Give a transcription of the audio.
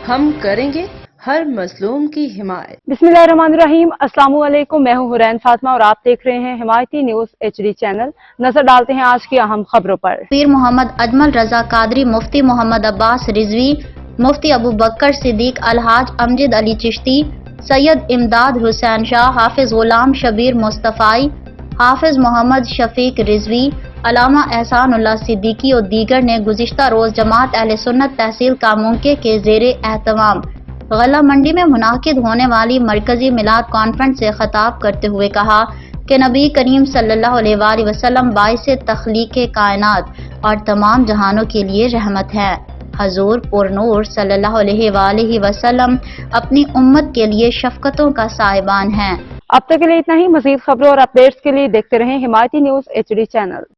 ہم کریں گے ہر مظلوم کی حمایت۔ بسمillahirrahmanirrahim، السلام علیکم، میں ہوں حرین فاطمہ اور آپ دیکھ رہے ہیں حمایتی نیوز HD چینل۔ نظر ڈالتے ہیں آج کی اہم خبروں پر۔ پیر محمد اجمل رضا قادری، مفتی محمد عباس رضوی، مفتی ابو بکر صدیق، الحاج امجد علی چشتی، سید امداد حسین شاہ، حافظ غلام شبیر مصطفی، حافظ محمد شفیق رضوی، علامہ احسان اللہ صدیقی اور دیگر نے گزشتہ روز جماعت اہل سنت تحصیل کامونکے کے زیر اہتمام غلہ منڈی میں منعقد ہونے والی مرکزی میلاد کانفرنس سے خطاب کرتے ہوئے کہا کہ نبی کریم صلی اللہ علیہ وآلہ وسلم باعث تخلیق کائنات اور تمام جہانوں کے لیے رحمت ہیں۔ حضور پر نور صلی اللہ علیہ وآلہ وسلم اپنی امت کے لیے شفقتوں کا سائبان ہیں۔ اب تک کے لیے اتنا ہی۔ مزید خبروں اور اپڈیٹس کے لیے دیکھتے رہیں حمایتی نیوز HD چینل۔